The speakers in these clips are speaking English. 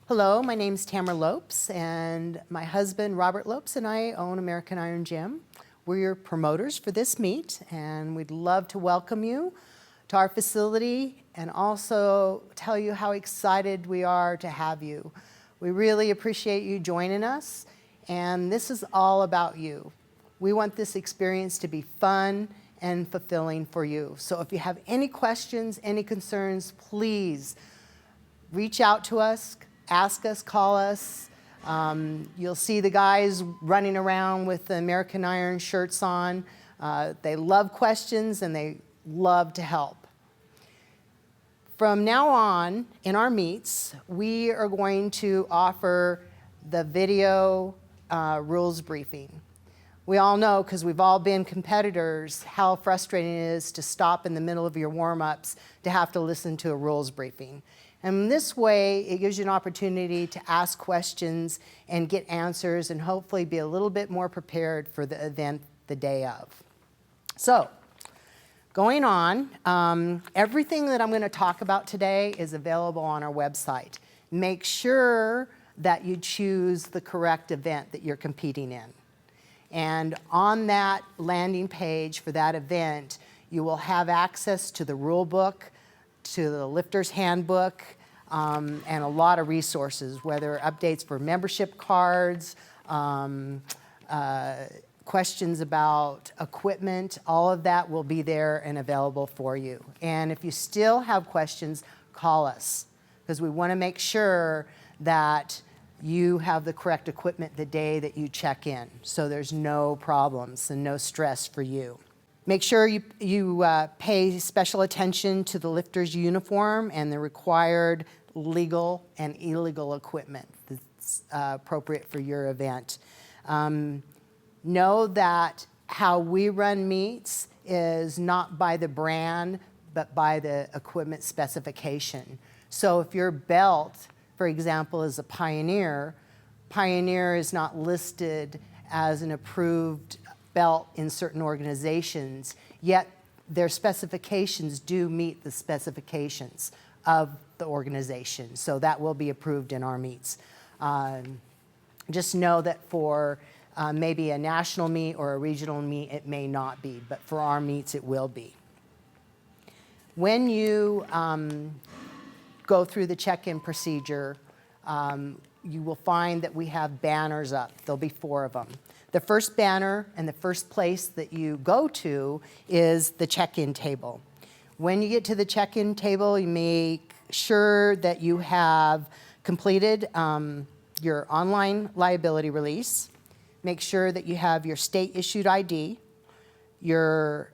Hello, my name's Tamara Lopes, and my husband Robert Lopes and I own American Iron Gym. We're your promoters for this meet, and we'd love to welcome you to our facility and also tell you how excited we are to have you. We really appreciate you joining us, and this is all about you. We want this experience to be fun and fulfilling for you. So if you have any questions, any concerns, please reach out to us, ask us, call us. You'll see the guys running around with the American Iron shirts on. They love questions and they love to help. From now on, in our meets, we are going to offer the video rules briefing. We all know, because we've all been competitors, how frustrating it is to stop in the middle of your warm-ups to have to listen to a rules briefing. And this way, it gives you an opportunity to ask questions and get answers and hopefully be a little bit more prepared for the event the day of. So, going on, everything that I'm going to talk about today is available on our website. Make sure that you choose the correct event that you're competing in. And on that landing page for that event, you will have access to the rule book, to the lifter's handbook, and a lot of resources, whether updates for membership cards, questions about equipment, all of that will be there and available for you. And if you still have questions, call us, because we want to make sure that you have the correct equipment the day that you check in, so there's no problems and no stress for you. Make sure you pay special attention to the lifter's uniform and the required legal and illegal equipment that's appropriate for your event. Know that how we run meets is not by the brand, but by the equipment specification. So if your belt, for example, is a Pioneer, Pioneer is not listed as an approved belt in certain organizations, yet their specifications do meet the specifications of the organization. So that will be approved in our meets. Just know that for maybe a national meet or a regional meet, it may not be, but for our meets, it will be. When you go through the check-in procedure, you will find that we have banners up. There'll be 4 of them. The first banner and the first place that you go to is the check-in table. When you get to the check-in table, you make sure that you have completed your online liability release. Make sure that you have your state-issued ID, your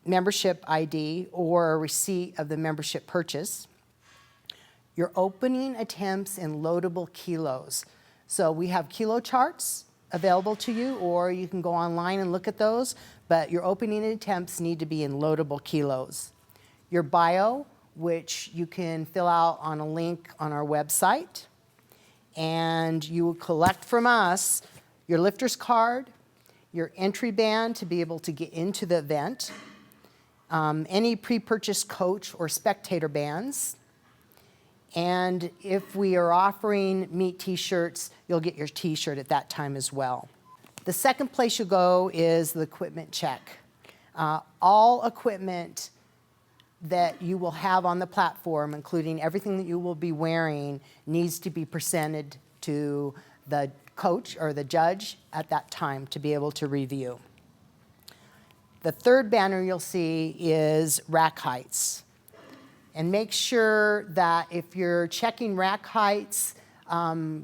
membership ID, or a receipt of the membership purchase, your opening attempts and loadable kilos. So we have kilo charts available to you, or you can go online and look at those, but your opening attempts need to be in loadable kilos. Your bio, which you can fill out on a link on our website, and you will collect from us your lifter's card, your entry band to be able to get into the event, any pre-purchased coach or spectator bands, and if we are offering meet t-shirts, you'll get your t-shirt at that time as well. The second place you go is the equipment check. All equipment that you will have on the platform, including everything that you will be wearing, needs to be presented to the coach or the judge at that time to be able to review. The third banner you'll see is rack heights. And make sure that if you're checking rack heights,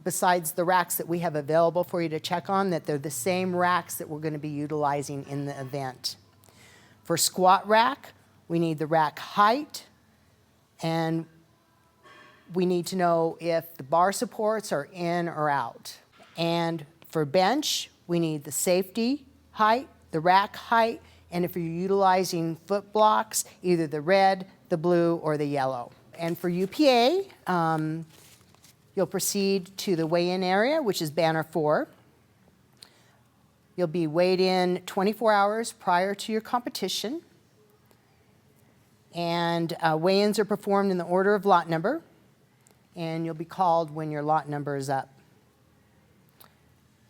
besides the racks that we have available for you to check on, that they're the same racks that we're going to be utilizing in the event. For squat rack, we need the rack height, and we need to know if the bar supports are in or out. And for bench, we need the safety height, the rack height, and if you're utilizing foot blocks, either the red, the blue, or the yellow. And for UPA, you'll proceed to the weigh-in area, which is banner 4. You'll be weighed in 24 hours prior to your competition. And weigh-ins are performed in the order of lot number. and you'll be called when your lot number is up.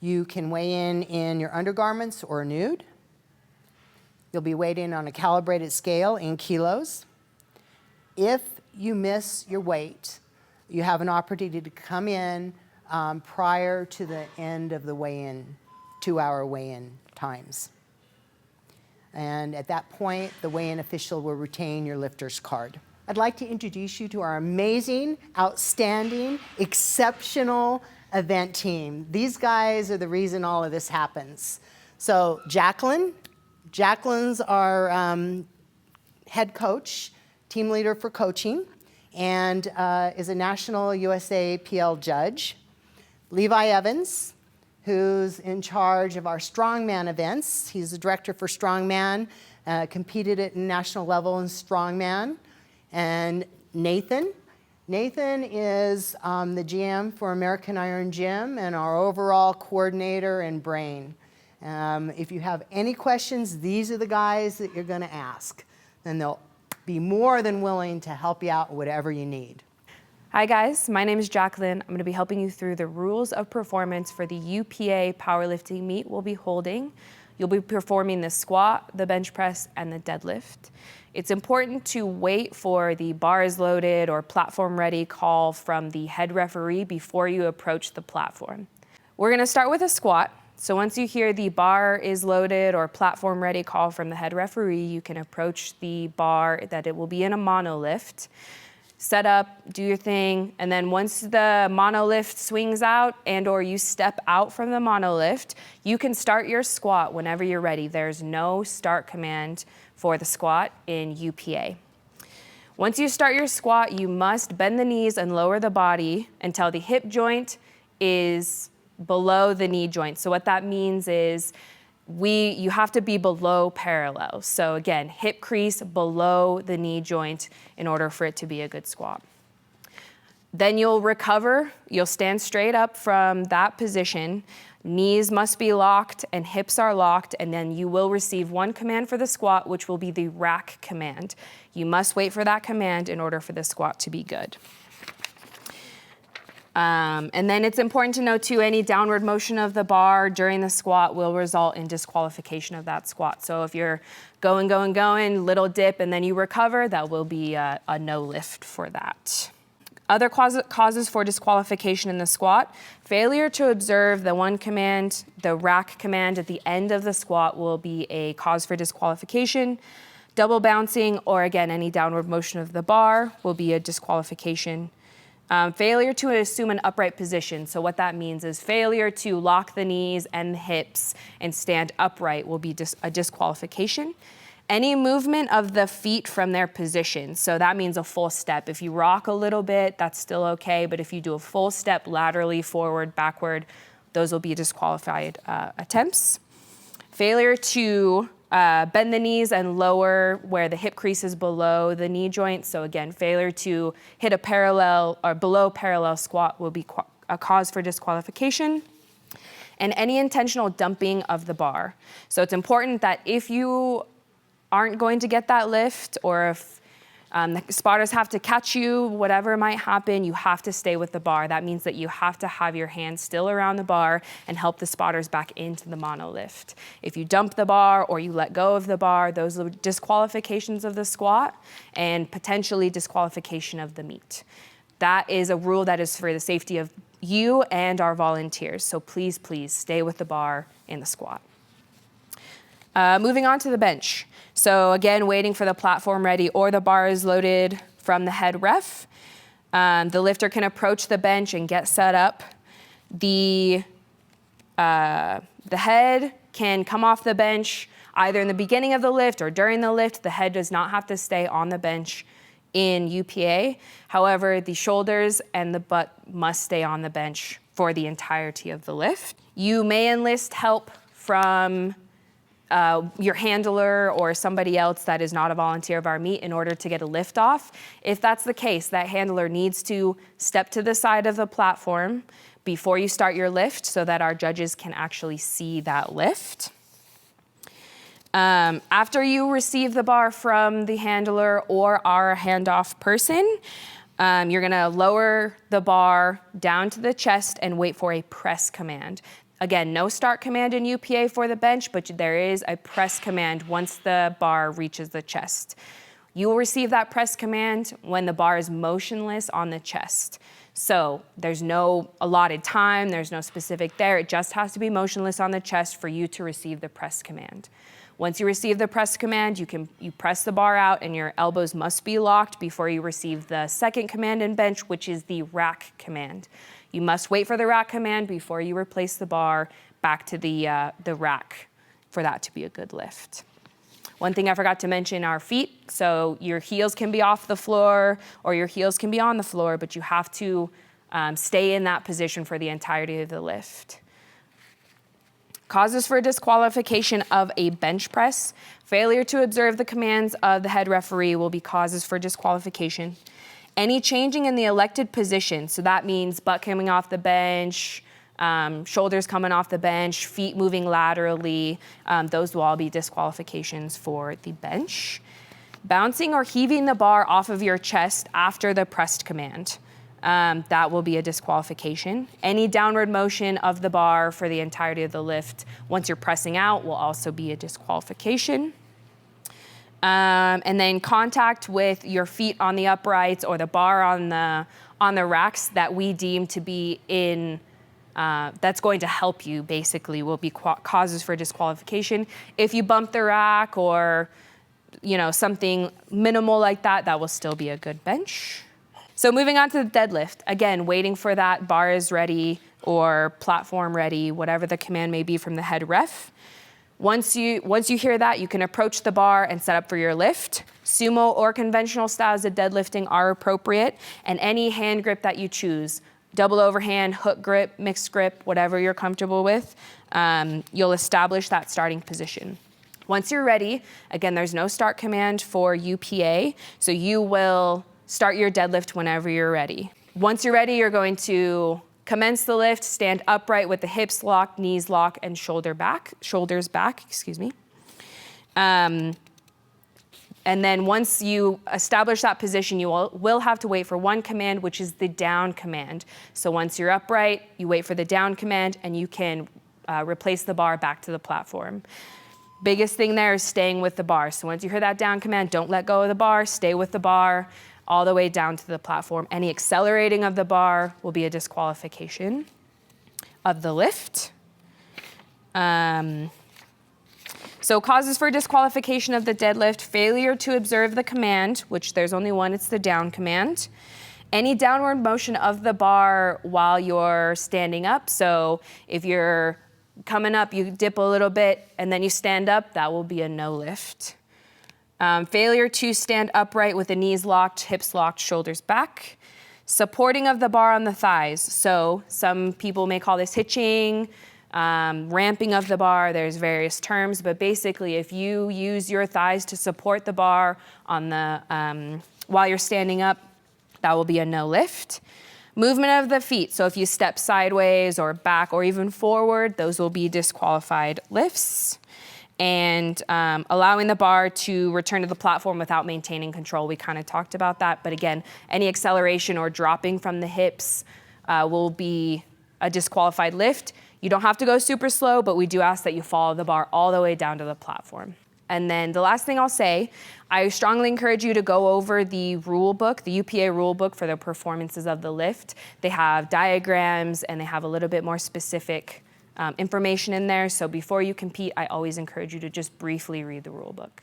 You can weigh in your undergarments or nude. You'll be weighed in on a calibrated scale in kilos. If you miss your weight, you have an opportunity to come in prior to the end of the weigh-in, 2-hour weigh-in times. And at that point, the weigh-in official will retain your lifter's card. I'd like to introduce you to our amazing, outstanding, exceptional event team. These guys are the reason all of this happens. So Jacqueline's our head coach, team leader for coaching, and is a national USA PL judge. Levi Evans, who's in charge of our strongman events. He's the director for strongman, competed at national level in strongman. And Nathan is the GM for American Iron Gym and our overall coordinator and brain. If you have any questions, these are the guys that you're going to ask. And they'll be more than willing to help you out whatever you need. Hi guys, my name is Jacqueline. I'm going to be helping you through the rules of performance for the UPA powerlifting meet we'll be holding. You'll be performing the squat, the bench press, and the deadlift. It's important to wait for the bar is loaded or platform ready call from the head referee before you approach the platform. We're going to start with a squat. So once you hear the bar is loaded or platform ready call from the head referee, you can approach the bar that it will be in a monolift. Set up, do your thing, and then once the monolift swings out and or you step out from the monolift, you can start your squat whenever you're ready. There's no start command for the squat in UPA. Once you start your squat, you must bend the knees and lower the body until the hip joint is below the knee joint. So what that means is you have to be below parallel. So again, hip crease below the knee joint in order for it to be a good squat. Then you'll recover, you'll stand straight up from that position. Knees must be locked and hips are locked, and then you will receive one command for the squat, which will be the rack command. You must wait for that command in order for the squat to be good. And then it's important to note too, any downward motion of the bar during the squat will result in disqualification of that squat. So if you're going, little dip, and then you recover, that will be a no lift for that. Other causes for disqualification in the squat: failure to observe the one command, the rack command at the end of the squat will be a cause for disqualification. Double bouncing, or again, any downward motion of the bar will be a disqualification. Failure to assume an upright position. So what that means is failure to lock the knees and the hips and stand upright will be a disqualification. Any movement of the feet from their position. So that means a full step. If you rock a little bit, that's still okay. But if you do a full step laterally, forward, backward, those will be disqualified attempts. Failure to bend the knees and lower where the hip crease is below the knee joint. So again, failure to hit a parallel or below parallel squat will be a cause for disqualification. And any intentional dumping of the bar. So it's important that if you aren't going to get that lift, or if the spotters have to catch you, whatever might happen, you have to stay with the bar. That means that you have to have your hands still around the bar and help the spotters back into the monolift. If you dump the bar or you let go of the bar, those are disqualifications of the squat and potentially disqualification of the meet. That is a rule that is for the safety of you and our volunteers. So please, please stay with the bar in the squat. Moving on to the bench. So again, waiting for the platform ready or the bar is loaded from the head ref. The lifter can approach the bench and get set up. The head can come off the bench either in the beginning of the lift or during the lift. The head does not have to stay on the bench in UPA. However, the shoulders and the butt must stay on the bench for the entirety of the lift. You may enlist help from your handler or somebody else that is not a volunteer of our meet in order to get a lift off. If that's the case, that handler needs to step to the side of the platform before you start your lift so that our judges can actually see that lift. After you receive the bar from the handler or our handoff person, You're gonna lower the bar down to the chest and wait for a press command. Again, no start command in UPA for the bench, but there is a press command once the bar reaches the chest. You will receive that press command when the bar is motionless on the chest. So there's no allotted time, there's no specific there. It just has to be motionless on the chest for you to receive the press command. Once you receive the press command, you press the bar out and your elbows must be locked before you receive the second command in bench, which is the rack command. You must wait for the rack command before you replace the bar back to the rack for that to be a good lift. One thing I forgot to mention are feet. So your heels can be off the floor or your heels can be on the floor, but you have to stay in that position for the entirety of the lift. Causes for disqualification of a bench press. Failure to observe the commands of the head referee will be causes for disqualification. Any changing in the elected position, so that means butt coming off the bench, shoulders coming off the bench, feet moving laterally, those will all be disqualifications for the bench. Bouncing or heaving the bar off of your chest after the pressed command, that will be a disqualification. Any downward motion of the bar for the entirety of the lift once you're pressing out will also be a disqualification. And then contact with your feet on the uprights or the bar on the racks that we deem to be in, that's going to help you basically will be causes for disqualification. If you bump the rack or something minimal like that, that will still be a good bench. So moving on to the deadlift, again, waiting for that bar is ready or platform ready, whatever the command may be from the head ref. Once you hear that, you can approach the bar and set up for your lift. Sumo or conventional styles of deadlifting are appropriate, and any hand grip that you choose, double overhand, hook grip, mixed grip, whatever you're comfortable with, you'll establish that starting position. Once you're ready, again, there's no start command for UPA, so you will start your deadlift whenever you're ready. Once you're ready, you're going to commence the lift, stand upright with the hips locked, knees locked, and shoulders back, And then once you establish that position, you will have to wait for one command, which is the down command. So once you're upright, you wait for the down command, and you can replace the bar back to the platform. Biggest thing there is staying with the bar. So once you hear that down command, don't let go of the bar, stay with the bar all the way down to the platform. Any accelerating of the bar will be a disqualification of the lift. So causes for disqualification of the deadlift: failure to observe the command, which there's only one, it's the down command. Any downward motion of the bar while you're standing up. So if you're coming up, you dip a little bit and then you stand up, that will be a no lift. Failure to stand upright with the knees locked, hips locked, shoulders back. Supporting of the bar on the thighs. So some people may call this hitching, ramping of the bar. There's various terms, but basically if you use your thighs to support the bar on the while you're standing up, that will be a no lift. Movement of the feet. So if you step sideways or back or even forward, those will be disqualified lifts. And allowing the bar to return to the platform without maintaining control. We kind of talked about that, but again, any acceleration or dropping from the hips will be a disqualified lift. You don't have to go super slow, but we do ask that you follow the bar all the way down to the platform. And then the last thing I'll say, I strongly encourage you to go over the rule book, the UPA rule book for the performances of the lift. They have diagrams and they have a little bit more specific information in there. So before you compete, I always encourage you to just briefly read the rule book.